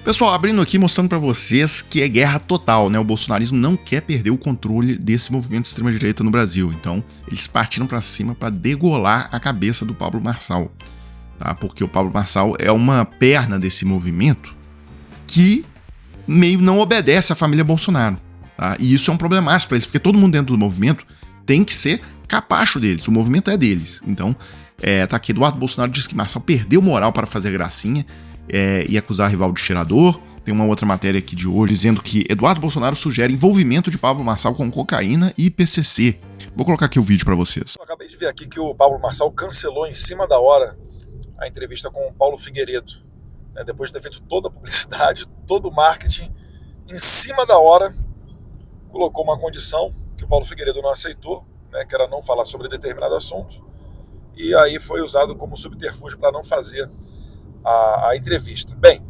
Pessoal, abrindo aqui, mostrando pra vocês que é guerra total, né? O bolsonarismo não quer perder o controle desse movimento de extrema-direita no Brasil. Então, eles partiram pra cima pra degolar a cabeça do Pablo Marçal, tá? Porque o Pablo Marçal é uma perna desse movimento que meio não obedece à família Bolsonaro, tá? E isso é um problemaço pra eles, porque todo mundo dentro do movimento tem que ser capacho deles. O movimento é deles. Então, tá aqui, Eduardo Bolsonaro diz que Marçal perdeu moral para fazer gracinha e acusar rival de cheirador. Tem uma outra matéria aqui de hoje dizendo que Eduardo Bolsonaro sugere envolvimento de Pablo Marçal com cocaína e PCC. Vou colocar aqui o vídeo para vocês. Eu acabei de ver aqui que o Pablo Marçal cancelou em cima da hora a entrevista com o Paulo Figueiredo, né, depois de ter feito toda a publicidade, todo o marketing, em cima da hora colocou uma condição que o Paulo Figueiredo não aceitou, né, que era não falar sobre determinado assunto, e aí foi usado como subterfúgio para não fazer a entrevista. Bem,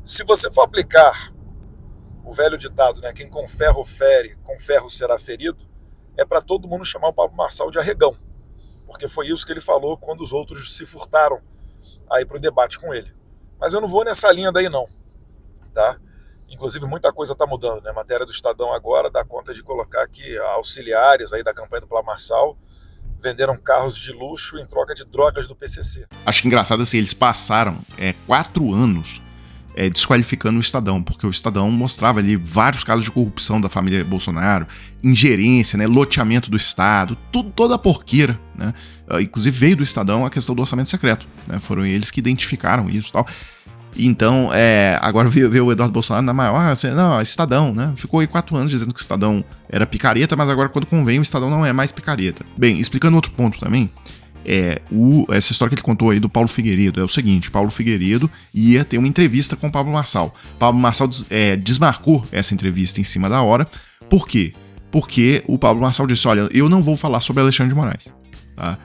se você for aplicar o velho ditado, né, quem com ferro fere, com ferro será ferido, é para todo mundo chamar o Pablo Marçal de arregão, porque foi isso que ele falou quando os outros se furtaram aí para o debate com ele. Mas eu não vou nessa linha daí não, tá? Inclusive muita coisa está mudando, né? A matéria do Estadão agora dá conta de colocar que auxiliares aí da campanha do Pablo Marçal venderam carros de luxo em troca de drogas do PCC. Acho que engraçado assim, eles passaram 4 anos desqualificando o Estadão, porque o Estadão mostrava ali vários casos de corrupção da família Bolsonaro, ingerência, né, loteamento do Estado, toda a porqueira, né? Inclusive veio do Estadão a questão do orçamento secreto, né? Foram eles que identificaram isso e tal. Então, agora veio o Eduardo Bolsonaro na maior, não, Estadão, né? Ficou aí 4 anos dizendo que o Estadão era picareta, mas agora quando convém o Estadão não é mais picareta. Bem, explicando outro ponto também, essa história que ele contou aí do Paulo Figueiredo é o seguinte: Paulo Figueiredo ia ter uma entrevista com o Pablo Marçal. Pablo Marçal desmarcou essa entrevista em cima da hora. Por quê? Porque o Pablo Marçal disse, olha, eu não vou falar sobre Alexandre de Moraes, tá?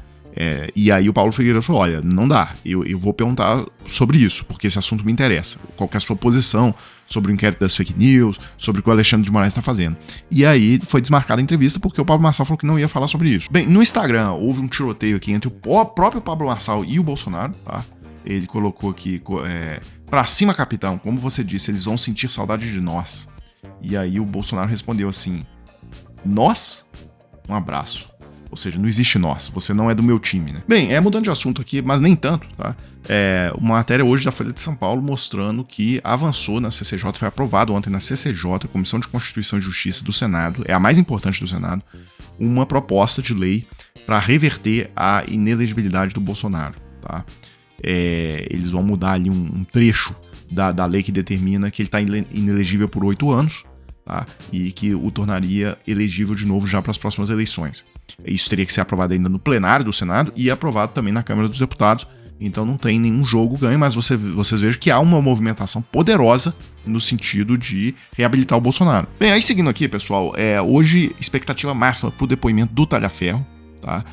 E aí o Paulo Figueiredo falou, olha, não dá, eu vou perguntar sobre isso, porque esse assunto me interessa. Qual que é a sua posição sobre o inquérito das fake news, sobre o que o Alexandre de Moraes está fazendo. E aí foi desmarcada a entrevista porque o Pablo Marçal falou que não ia falar sobre isso. Bem, no Instagram houve um tiroteio aqui entre o próprio Pablo Marçal e o Bolsonaro, tá? Ele colocou aqui, pra cima, capitão, como você disse, eles vão sentir saudade de nós. E aí o Bolsonaro respondeu assim, nós? Um abraço. Ou seja, não existe nós, você não é do meu time, né? Bem, mudando de assunto aqui, mas nem tanto, tá? Uma matéria hoje da Folha de São Paulo mostrando que avançou na CCJ, foi aprovado ontem na CCJ, Comissão de Constituição e Justiça do Senado, é a mais importante do Senado, uma proposta de lei para reverter a inelegibilidade do Bolsonaro, tá? Eles vão mudar ali um trecho da lei que determina que ele está inelegível por 8 anos, tá? E que o tornaria elegível de novo já para as próximas eleições. Isso teria que ser aprovado ainda no plenário do Senado e aprovado também na Câmara dos Deputados. Então não tem nenhum jogo ganho, mas vocês vejam que há uma movimentação poderosa no sentido de reabilitar o Bolsonaro. Bem, aí seguindo aqui, pessoal, hoje expectativa máxima para o depoimento do Talhaferro, tá?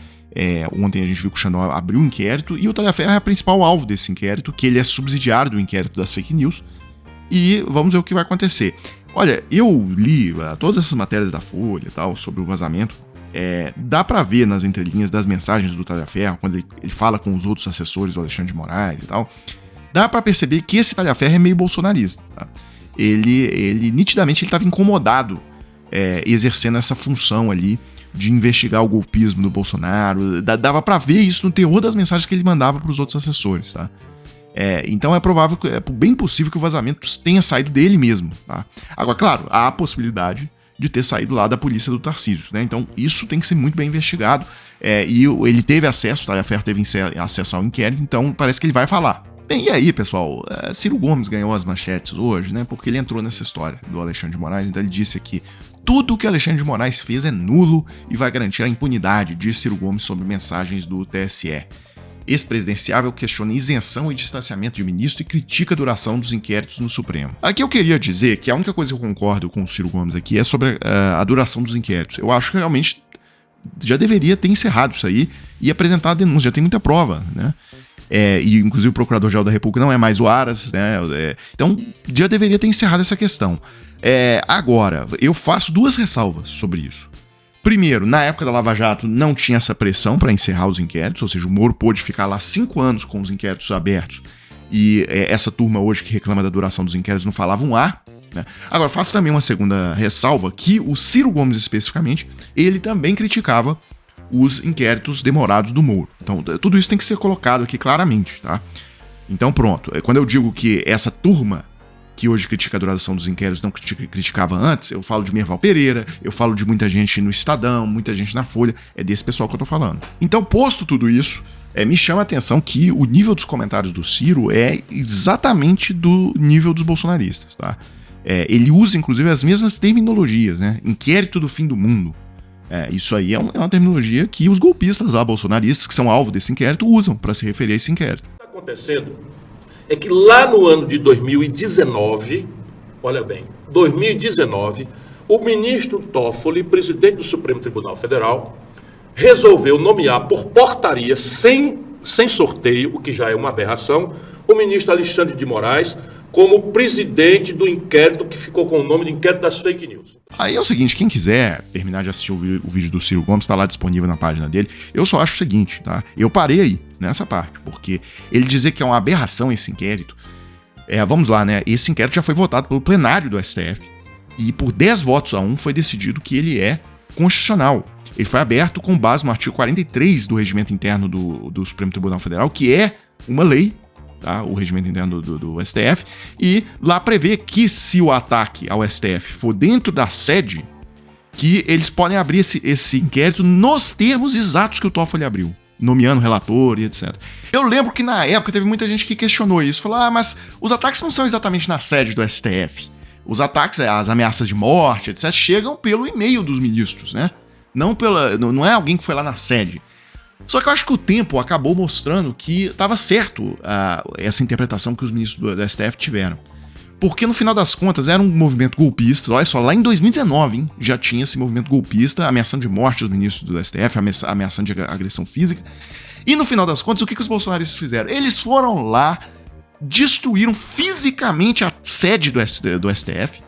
Ontem a gente viu que o Xandó abriu um inquérito e o Talhaferro é o principal alvo desse inquérito, que ele é subsidiário do inquérito das fake news. E vamos ver o que vai acontecer. Olha, eu li todas essas matérias da Folha e tal, sobre o vazamento. Dá pra ver nas entrelinhas das mensagens do Talhaferro, quando ele fala com os outros assessores do Alexandre de Moraes e tal, dá pra perceber que esse Talhaferro é meio bolsonarista, tá? Ele nitidamente estava incomodado exercendo essa função ali de investigar o golpismo do Bolsonaro. Dava pra ver isso no teor das mensagens que ele mandava pros outros assessores, tá? Então é provável, bem possível que o vazamento tenha saído dele mesmo, tá? Agora, claro, há a possibilidade de ter saído lá da polícia do Tarcísio, né? Então isso tem que ser muito bem investigado, e ele teve acesso, tá? A Ferro teve acesso ao inquérito, então parece que ele vai falar. Bem, e aí, pessoal, Ciro Gomes ganhou as manchetes hoje, né? Porque ele entrou nessa história do Alexandre de Moraes, então ele disse aqui, tudo o que Alexandre de Moraes fez é nulo e vai garantir a impunidade, disse Ciro Gomes sobre mensagens do TSE. Ex-presidenciável questiona isenção e distanciamento de ministro e critica a duração dos inquéritos no Supremo. Aqui eu queria dizer que a única coisa que eu concordo com o Ciro Gomes aqui é sobre a duração dos inquéritos. Eu acho que realmente já deveria ter encerrado isso aí e apresentado a denúncia, já tem muita prova, né? E inclusive o Procurador-Geral da República não é mais o Aras, né? Então já deveria ter encerrado essa questão. Agora, eu faço 2 ressalvas sobre isso. Primeiro, na época da Lava Jato não tinha essa pressão para encerrar os inquéritos, ou seja, o Moro pôde ficar lá 5 anos com os inquéritos abertos e essa turma hoje que reclama da duração dos inquéritos não falava um A, né? Agora, faço também uma segunda ressalva, que o Ciro Gomes especificamente, ele também criticava os inquéritos demorados do Moro. Então, tudo isso tem que ser colocado aqui claramente, tá? Então, pronto. Quando eu digo que essa turma que hoje critica a duração dos inquéritos não criticava antes, eu falo de Merval Pereira, eu falo de muita gente no Estadão, muita gente na Folha, é desse pessoal que eu tô falando. Então, posto tudo isso, me chama a atenção que o nível dos comentários do Ciro é exatamente do nível dos bolsonaristas, tá? Ele usa, inclusive, as mesmas terminologias, né? Inquérito do fim do mundo. Isso aí é uma terminologia que os golpistas lá, bolsonaristas, que são alvo desse inquérito, usam para se referir a esse inquérito. O que está acontecendo é que lá no ano de 2019, olha bem, 2019, o ministro Toffoli, presidente do Supremo Tribunal Federal, resolveu nomear por portaria, sem sorteio, o que já é uma aberração, o ministro Alexandre de Moraes como presidente do inquérito que ficou com o nome de Inquérito das Fake News. Aí é o seguinte, quem quiser terminar de assistir o vídeo do Ciro Gomes, está lá disponível na página dele. Eu só acho o seguinte, tá? Eu parei aí, nessa parte, porque ele dizer que é uma aberração esse inquérito, vamos lá, né? Esse inquérito já foi votado pelo plenário do STF e por 10 votos a 1 foi decidido que ele é constitucional. Ele foi aberto com base no artigo 43 do Regimento Interno do Supremo Tribunal Federal, que é uma lei, tá? O regimento interno do STF, e lá prevê que se o ataque ao STF for dentro da sede, que eles podem abrir esse inquérito nos termos exatos que o Toffoli abriu, nomeando relator e etc. Eu lembro que na época teve muita gente que questionou isso, falou, mas os ataques não são exatamente na sede do STF. Os ataques, as ameaças de morte, etc., chegam pelo e-mail dos ministros, né? Não é alguém que foi lá na sede. Só que eu acho que o tempo acabou mostrando que estava certo essa interpretação que os ministros do STF tiveram. Porque no final das contas era um movimento golpista, olha só, lá em 2019, hein, já tinha esse movimento golpista ameaçando de morte os ministros do STF, ameaçando de agressão física. E no final das contas, o que os bolsonaristas fizeram? Eles foram lá, destruíram fisicamente a sede do STF,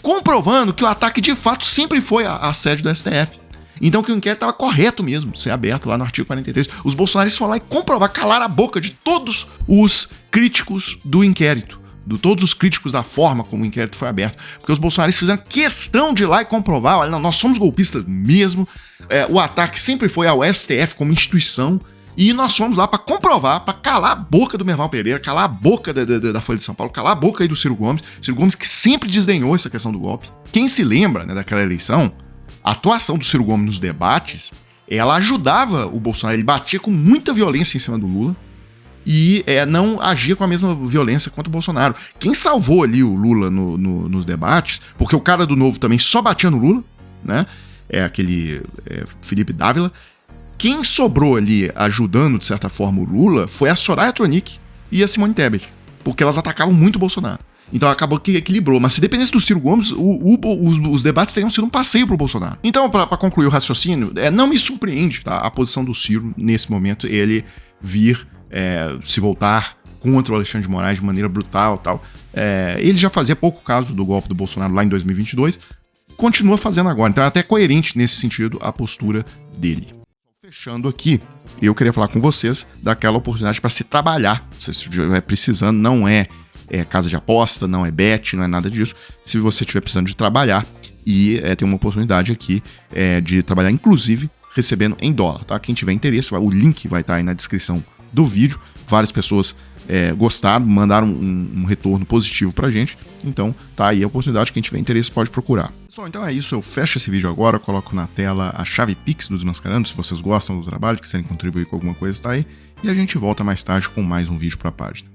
comprovando que o ataque de fato sempre foi a sede do STF. Então que o inquérito estava correto mesmo, ser aberto lá no artigo 43. Os bolsonaristas foram lá e comprovar, calar a boca de todos os críticos do inquérito, de todos os críticos da forma como o inquérito foi aberto. Porque os bolsonaristas fizeram questão de ir lá e comprovar, olha, não, nós somos golpistas mesmo, o ataque sempre foi ao STF como instituição, e nós fomos lá para comprovar, para calar a boca do Merval Pereira, calar a boca da Folha de São Paulo, calar a boca aí do Ciro Gomes que sempre desdenhou essa questão do golpe. Quem se lembra, né, daquela eleição, a atuação do Ciro Gomes nos debates, ela ajudava o Bolsonaro, ele batia com muita violência em cima do Lula e não agia com a mesma violência contra o Bolsonaro. Quem salvou ali o Lula nos debates, porque o cara do Novo também só batia no Lula, né? Aquele Felipe Dávila. Quem sobrou ali ajudando, de certa forma, o Lula foi a Soraya Tronic e a Simone Tebet, porque elas atacavam muito o Bolsonaro. Então acabou que equilibrou. Mas se dependesse do Ciro Gomes, os debates teriam sido um passeio pro Bolsonaro. Então, para concluir o raciocínio, não me surpreende, tá, a posição do Ciro nesse momento, ele vir se voltar contra o Alexandre de Moraes de maneira brutal e tal. Ele já fazia pouco caso do golpe do Bolsonaro lá em 2022, continua fazendo agora. Então é até coerente nesse sentido a postura dele. Fechando aqui, eu queria falar com vocês daquela oportunidade para se trabalhar. Se você estiver precisando, não é casa de aposta, não é bet, não é nada disso. Se você estiver precisando de trabalhar e tem uma oportunidade aqui de trabalhar, inclusive, recebendo em dólar, tá? Quem tiver interesse, o link vai estar aí na descrição do vídeo. Várias pessoas gostaram, mandaram um retorno positivo pra gente. Então, tá aí a oportunidade. Quem tiver interesse pode procurar. Pessoal, então é isso. Eu fecho esse vídeo agora, coloco na tela a chave Pix do Desmascarando. Se vocês gostam do trabalho, quiserem contribuir com alguma coisa, tá aí. E a gente volta mais tarde com mais um vídeo pra página.